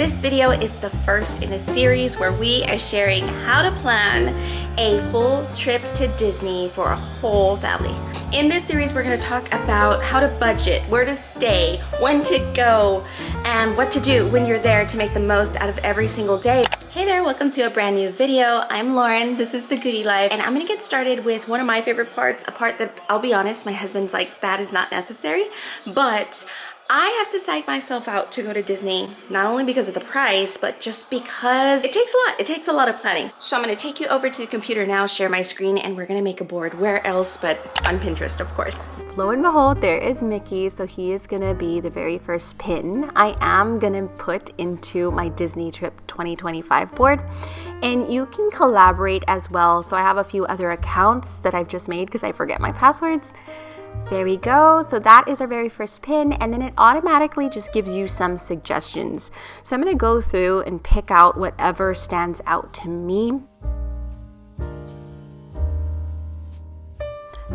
This video is the first in a series where we are sharing how to plan a full trip to Disney for a whole family. In this series, we're going to talk about how to budget, where to stay, when to go, and what to do when you're there to make the most out of every single day. Hey there, welcome to a brand new video. I'm Lauren, this is The Goodie Life, and I'm gonna get started with one of my favorite parts, a part that, I'll be honest, my husband's like, that is not necessary, but I have to psych myself out to go to Disney, not only because of the price, but just because it takes a lot. It takes a lot of planning. So I'm gonna take you over to the computer now, share my screen, and we're gonna make a board. Where else but on Pinterest, of course. Lo and behold, there is Mickey, so he is gonna be the very first pin I am gonna put into my Disney Trip 2025 board. And you can collaborate as well. So I have a few other accounts that I've just made because I forget my passwords. There we go. So that is our very first pin, and then it automatically just gives you some suggestions. So I'm going to go through and pick out whatever stands out to me.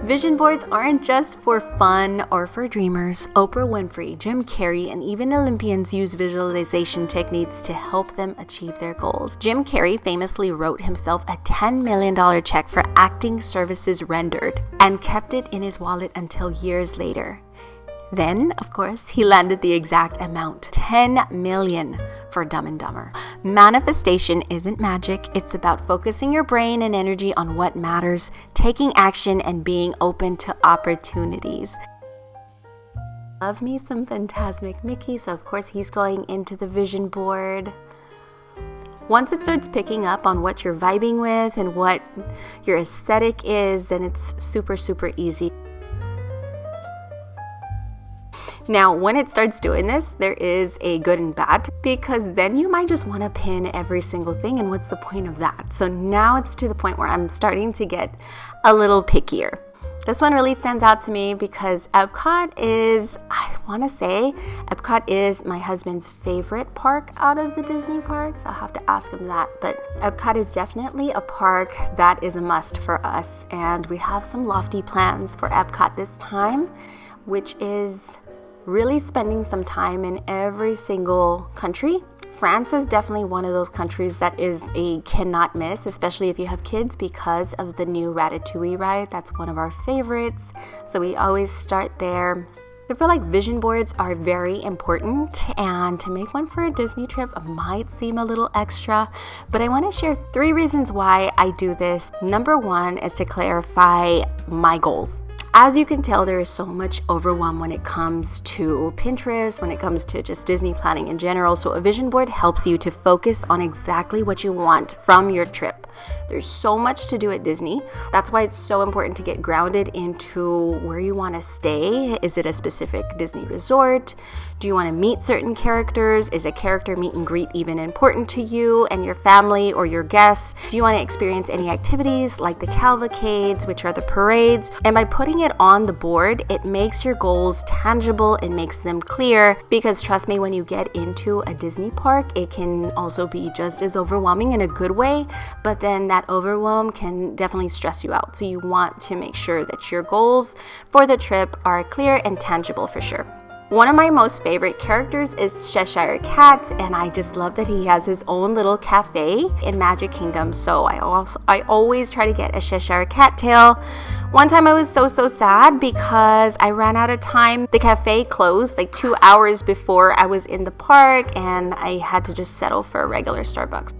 Vision boards aren't just for fun or for dreamers. Oprah Winfrey, Jim Carrey, and even Olympians use visualization techniques to help them achieve their goals. Jim Carrey famously wrote himself a $10 million check for acting services rendered and kept it in his wallet until years later. Then, of course, he landed the exact amount, $10 million for Dumb and Dumber. Manifestation isn't magic. It's about focusing your brain and energy on what matters, taking action, and being open to opportunities. Love me some Fantasmic Mickey, so of course he's going into the vision board. Once it starts picking up on what you're vibing with and what your aesthetic is, then it's super, super easy. Now, when it starts doing this, there is a good and bad, because then you might just want to pin every single thing, and what's the point of that? So now it's to the point where I'm starting to get a little pickier. This one really stands out to me because Epcot is, Epcot is my husband's favorite park out of the Disney parks. I'll have to ask him that, but Epcot is definitely a park that is a must for us, and we have some lofty plans for Epcot this time, which is really spending some time in every single country. France is definitely one of those countries that is a cannot miss, especially if you have kids, because of the new Ratatouille ride. That's one of our favorites, so we always start there. I feel like vision boards are very important, and to make one for a Disney trip might seem a little extra, but I want to share 3 reasons why I do this. Number 1 is to clarify my goals. As you can tell, there is so much overwhelm when it comes to Pinterest, when it comes to just Disney planning in general. So a vision board helps you to focus on exactly what you want from your trip. There's so much to do at Disney. That's why it's so important to get grounded into where you want to stay. Is it a specific Disney resort? Do you want to meet certain characters? Is a character meet and greet even important to you and your family or your guests? Do you want to experience any activities like the cavalcades, which are the parades? And by putting it on the board, it makes your goals tangible, it makes them clear, because trust me, when you get into a Disney park, it can also be just as overwhelming in a good way, but then that overwhelm can definitely stress you out. So you want to make sure that your goals for the trip are clear and tangible for sure. One of my most favorite characters is Cheshire Cat, and I just love that he has his own little cafe in Magic Kingdom. So I always try to get a Cheshire Cat tail. One time I was so sad because I ran out of time. The cafe closed like 2 hours before I was in the park, and I had to just settle for a regular Starbucks.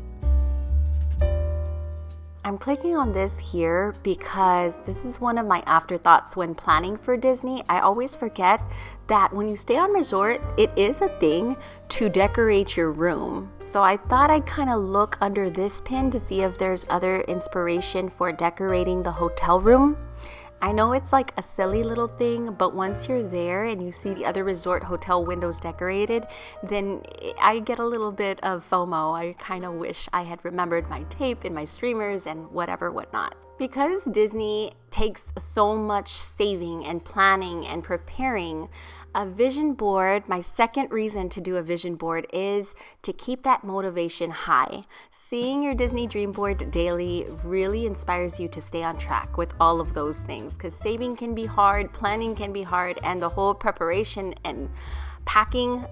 I'm clicking on this here because this is one of my afterthoughts when planning for Disney. I always forget that when you stay on resort, it is a thing to decorate your room. So I thought I'd kind of look under this pin to see if there's other inspiration for decorating the hotel room. I know it's like a silly little thing, but once you're there and you see the other resort hotel windows decorated, then I get a little bit of FOMO. I kind of wish I had remembered my tape and my streamers and whatnot. Because Disney takes so much saving and planning and preparing, a vision board, my second reason to do a vision board is to keep that motivation high. Seeing your Disney dream board daily really inspires you to stay on track with all of those things, because saving can be hard, planning can be hard, and the whole preparation and packing,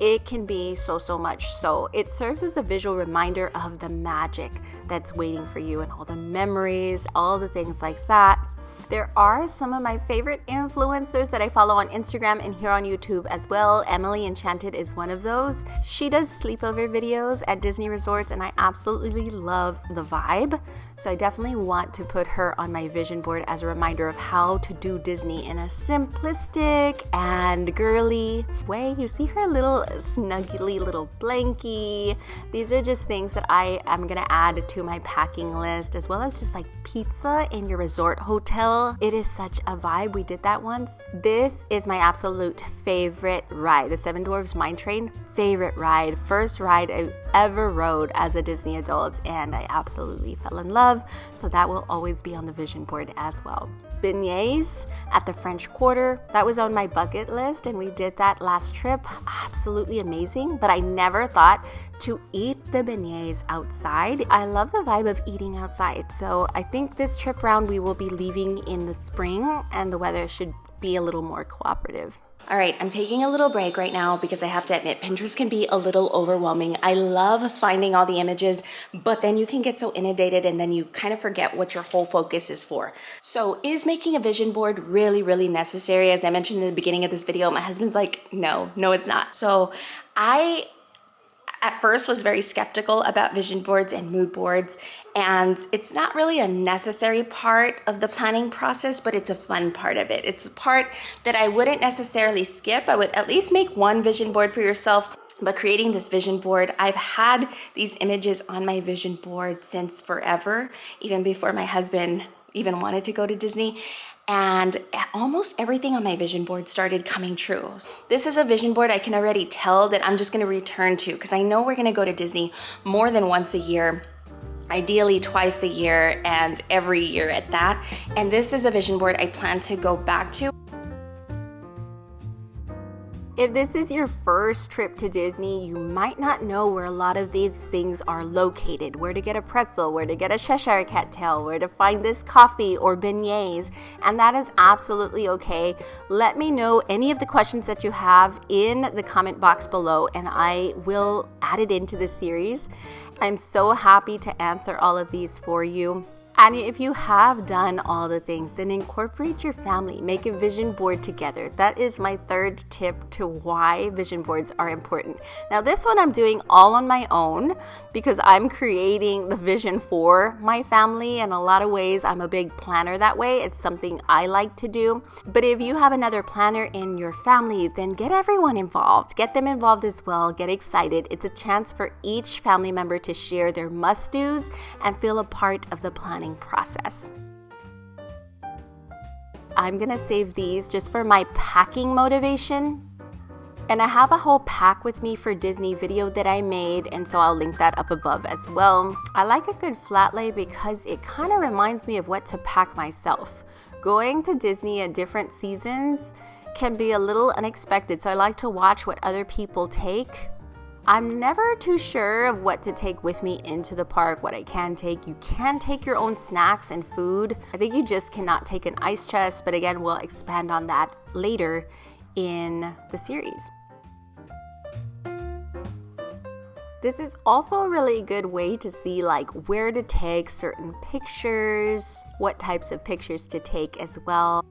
it can be so much. So it serves as a visual reminder of the magic that's waiting for you and all the memories, all the things like that. There are some of my favorite influencers that I follow on Instagram and here on YouTube as well. Emily Enchanted is one of those. She does sleepover videos at Disney resorts and I absolutely love the vibe. So I definitely want to put her on my vision board as a reminder of how to do Disney in a simplistic and girly way. You see her little snuggly little blankie. These are just things that I am gonna add to my packing list, as well as just like pizza in your resort hotel. It is such a vibe. We did that once. This is my absolute favorite ride. The Seven Dwarfs Mine Train, favorite ride. First ride I ever rode as a Disney adult, and I absolutely fell in love. So that will always be on the vision board as well. Beignets at the French Quarter, that was on my bucket list, and we did that last trip. Absolutely amazing, but I never thought to eat the beignets outside. I love the vibe of eating outside, so I think this trip round we will be leaving in the spring and the weather should be a little more cooperative. All right, I'm taking a little break right now because I have to admit Pinterest can be a little overwhelming. I love finding all the images, but then you can get so inundated and then you kind of forget what your whole focus is for. So is making a vision board really necessary? As I mentioned in the beginning of this video, my husband's like, no, it's not. So I at first was very skeptical about vision boards and mood boards, and it's not really a necessary part of the planning process, but it's a fun part of it. It's a part that I wouldn't necessarily skip. I would at least make one vision board for yourself. But creating this vision board, I've had these images on my vision board since forever, even before my husband even wanted to go to Disney. And almost everything on my vision board started coming true. This is a vision board I can already tell that I'm just gonna return to, because I know we're gonna go to Disney more than once a year, ideally twice a year, and every year at that. And this is a vision board I plan to go back to. If this is your first trip to Disney, you might not know where a lot of these things are located, where to get a pretzel, where to get a Cheshire Cat tail, where to find this coffee or beignets, and that is absolutely okay. Let me know any of the questions that you have in the comment box below, and I will add it into the series. I'm so happy to answer all of these for you. And if you have done all the things, then incorporate your family, make a vision board together. That is my third tip to why vision boards are important. Now this one I'm doing all on my own because I'm creating the vision for my family. In a lot of ways, I'm a big planner that way. It's something I like to do. But if you have another planner in your family, then get everyone involved. Get them involved as well. Get excited. It's a chance for each family member to share their must-dos and feel a part of the planning process. I'm gonna save these just for my packing motivation. And I have a whole pack with me for Disney video that I made, and so I'll link that up above as well. I like a good flat lay because it kind of reminds me of what to pack myself. Going to Disney at different seasons can be a little unexpected, so I like to watch what other people take. I'm never too sure of what to take with me into the park, what I can take. You can take your own snacks and food. I think you just cannot take an ice chest, but again, we'll expand on that later in the series. This is also a really good way to see like where to take certain pictures, what types of pictures to take as well.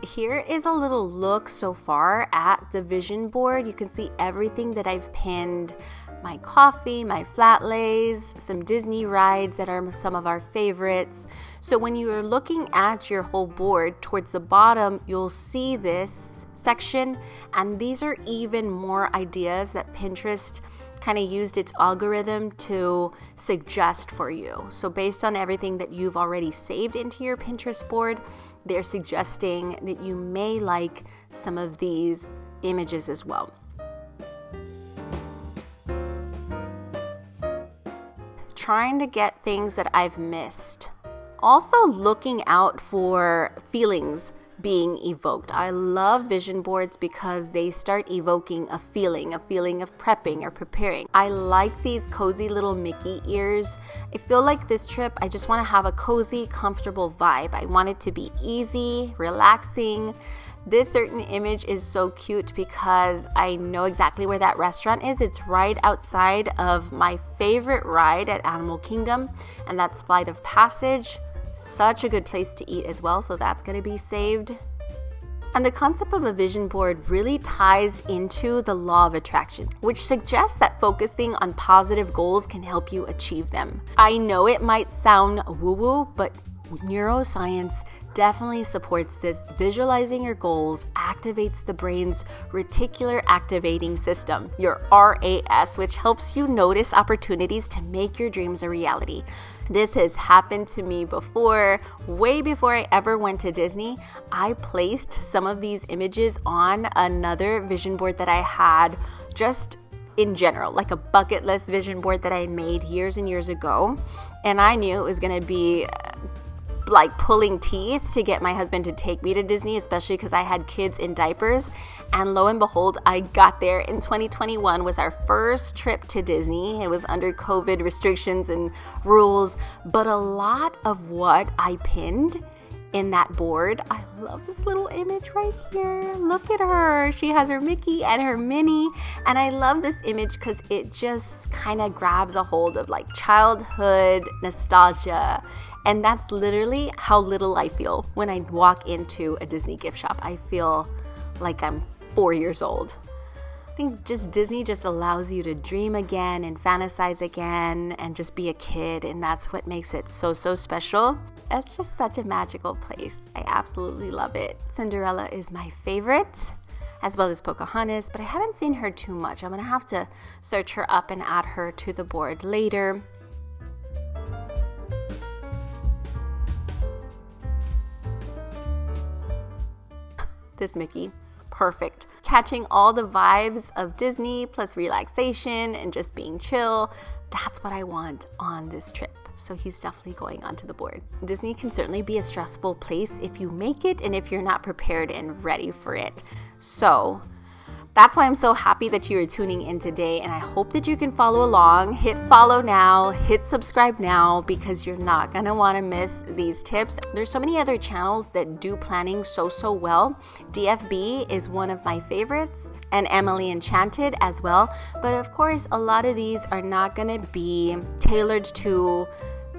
Here is a little look so far at the vision board. You can see everything that I've pinned. My coffee, my flat lays, some Disney rides that are some of our favorites. So when you are looking at your whole board, towards the bottom, you'll see this section. And these are even more ideas that Pinterest kind of used its algorithm to suggest for you. So based on everything that you've already saved into your Pinterest board, they're suggesting that you may like some of these images as well. Trying to get things that I've missed. Also looking out for feelings being evoked. I love vision boards because they start evoking a feeling of prepping or preparing. I like these cozy little Mickey ears. I feel like this trip, I just want to have a cozy, comfortable vibe. I want it to be easy, relaxing, This certain image is so cute because I know exactly where that restaurant is. It's right outside of my favorite ride at Animal Kingdom, and that's Flight of Passage. Such a good place to eat as well, so that's going to be saved. And the concept of a vision board really ties into the law of attraction, which suggests that focusing on positive goals can help you achieve them. I know it might sound woo-woo, but neuroscience definitely supports this. Visualizing your goals activates the brain's reticular activating system, your RAS, which helps you notice opportunities to make your dreams a reality. This has happened to me before. Way before I ever went to Disney, I placed some of these images on another vision board that I had, just in general, like a bucket list vision board that I made years and years ago. And I knew it was going to be like pulling teeth to get my husband to take me to Disney, especially because I had kids in diapers. And lo and behold, I got there in 2021, was our first trip to Disney. It was under COVID restrictions and rules, but a lot of what I pinned in that board, I love this little image right here. Look at her. She has her Mickey and her Minnie. And I love this image because it just kind of grabs a hold of like childhood nostalgia. And that's literally how little I feel when I walk into a Disney gift shop. I feel like I'm 4 years old. I think just Disney just allows you to dream again and fantasize again and just be a kid. And that's what makes it so, so special. It's just such a magical place. I absolutely love it. Cinderella is my favorite, as well as Pocahontas, but I haven't seen her too much. I'm gonna have to search her up and add her to the board later. This Mickey, perfect. Catching all the vibes of Disney plus relaxation and just being chill. That's what I want on this trip. So he's definitely going onto the board. Disney can certainly be a stressful place if you make it and if you're not prepared and ready for it. So that's why I'm so happy that you are tuning in today, and I hope that you can follow along. Hit follow now, hit subscribe now, because you're not gonna wanna miss these tips. There's so many other channels that do planning so well. DFB is one of my favorites, and Emily Enchanted as well. But of course, a lot of these are not gonna be tailored to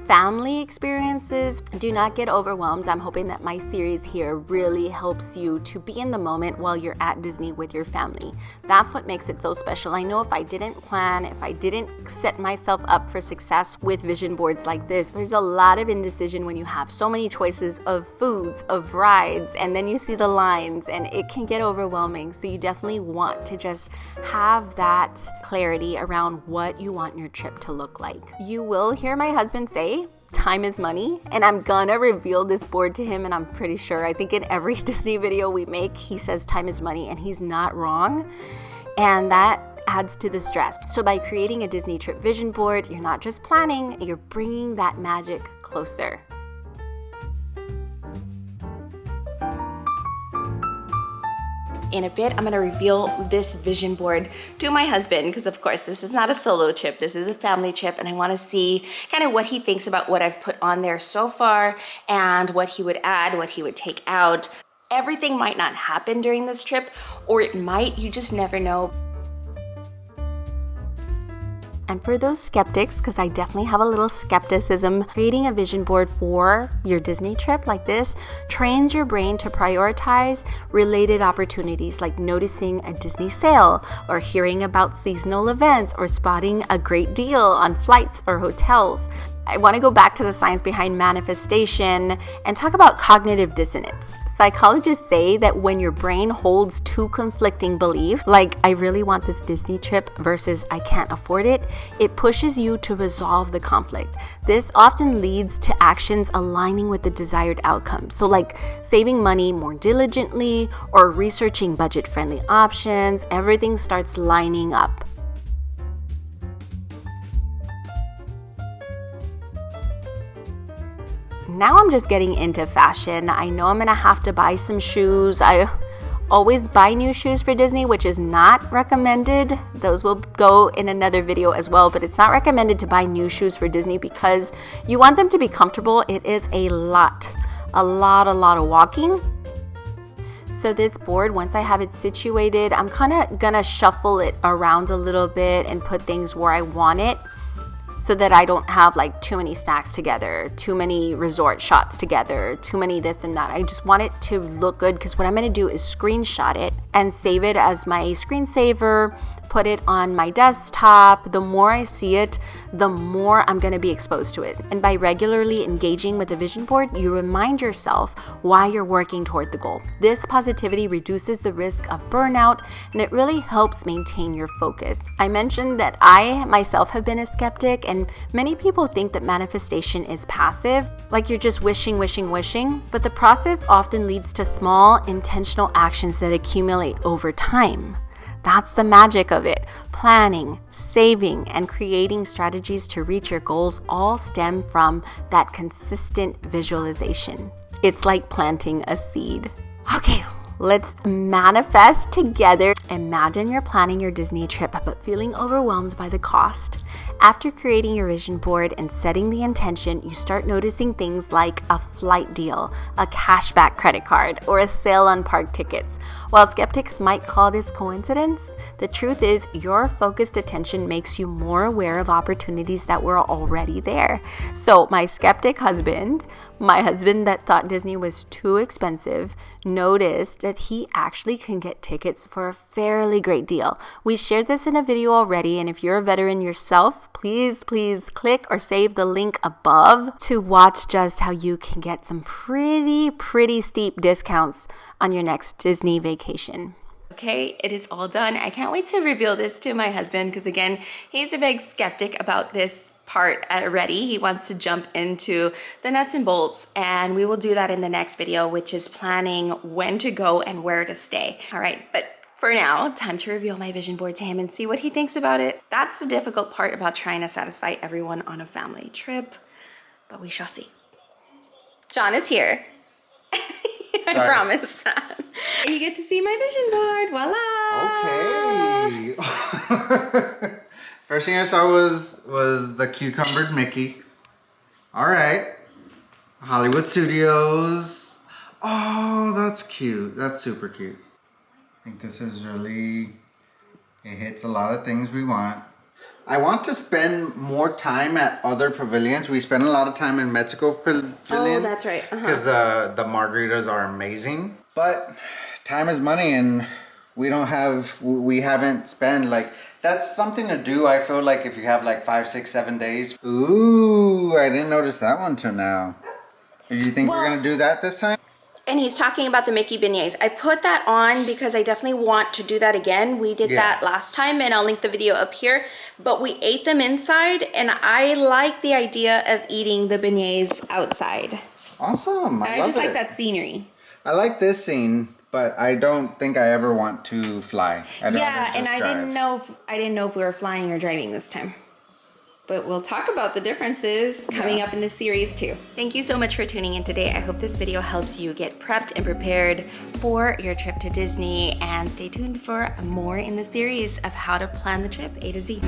family experiences. Do not get overwhelmed. I'm hoping that my series here really helps you to be in the moment while you're at Disney with your family. That's what makes it so special. I know if I didn't plan, if I didn't set myself up for success with vision boards like this, there's a lot of indecision when you have so many choices of foods, of rides, and then you see the lines and it can get overwhelming. So you definitely want to just have that clarity around what you want your trip to look like. You will hear my husband say, time is money, and I'm gonna reveal this board to him, and I'm pretty sure, I think in every Disney video we make, he says time is money, and he's not wrong, and that adds to the stress. So by creating a Disney trip vision board, you're not just planning, you're bringing that magic closer. In a bit, I'm gonna reveal this vision board to my husband, because of course this is not a solo trip, this is a family trip, and I wanna see kind of what he thinks about what I've put on there so far and what he would add, what he would take out. Everything might not happen during this trip, or it might, you just never know. And for those skeptics, because I definitely have a little skepticism, creating a vision board for your Disney trip like this trains your brain to prioritize related opportunities, like noticing a Disney sale or hearing about seasonal events or spotting a great deal on flights or hotels. I want to go back to the science behind manifestation and talk about cognitive dissonance. Psychologists say that when your brain holds two conflicting beliefs, like I really want this Disney trip versus I can't afford it, it pushes you to resolve the conflict. This often leads to actions aligning with the desired outcome. So like saving money more diligently or researching budget-friendly options, everything starts lining up. Now I'm just getting into fashion. I know I'm gonna have to buy some shoes. I always buy new shoes for Disney, which is not recommended. Those will go in another video as well, but it's not recommended to buy new shoes for Disney because you want them to be comfortable. It is a lot of walking. So this board, once I have it situated, I'm kind of gonna shuffle it around a little bit and put things where I want it, so that I don't have like too many snacks together, too many resort shots together, too many this and that. I just want it to look good, because what I'm gonna do is screenshot it and save it as my screensaver, put it on my desktop. The more I see it, the more I'm gonna be exposed to it. And by regularly engaging with the vision board, you remind yourself why you're working toward the goal. This positivity reduces the risk of burnout, and it really helps maintain your focus. I mentioned that I myself have been a skeptic, and many people think that manifestation is passive, like you're just wishing, but the process often leads to small, intentional actions that accumulate over time. That's the magic of it. Planning, saving, and creating strategies to reach your goals all stem from that consistent visualization. It's like planting a seed. Okay, let's manifest together. Imagine you're planning your Disney trip but feeling overwhelmed by the cost. After creating your vision board and setting the intention, you start noticing things like a flight deal, a cashback credit card, or a sale on park tickets. While skeptics might call this coincidence, the truth is your focused attention makes you more aware of opportunities that were already there. So my skeptic husband, my husband that thought Disney was too expensive, noticed that he actually can get tickets for a fairly great deal. We shared this in a video already, and if you're a veteran yourself, please click or save the link above to watch just how you can get some pretty steep discounts on your next Disney vacation. Okay, it is all done. I can't wait to reveal this to my husband, because again, he's a big skeptic about this part already. He wants to jump into the nuts and bolts, and we will do that in the next video, which is planning when to go and where to stay. All right, but for now, time to reveal my vision board to him and see what he thinks about it. That's the difficult part about trying to satisfy everyone on a family trip, but we shall see. John is here. I promise that. You get to see my vision board. Voila! Okay. First thing I saw was the cucumbered Mickey. All right. Hollywood Studios. Oh, that's cute. That's super cute. I think this is really, it hits a lot of things we want. I want to spend more time at other pavilions. We spend a lot of time in Mexico Pavilion. Oh, that's right. Because the margaritas are amazing. But time is money, and we haven't spent like, that's something to do. I feel like if you have like 5, 6, 7 days. Ooh, I didn't notice that one till now. Do you think we're gonna do that this time? And he's talking about the Mickey beignets. I put that on because I definitely want to do that again. We did that last time, and I'll link the video up here. But we ate them inside, and I like the idea of eating the beignets outside. Awesome. I just like that scenery. I like this scene, but I don't think I ever want to fly. Yeah, and I didn't know if we were flying or driving this time. But we'll talk about the differences coming up in this series too. Thank you so much for tuning in today. I hope this video helps you get prepped and prepared for your trip to Disney, and stay tuned for more in the series of how to plan the trip A to Z.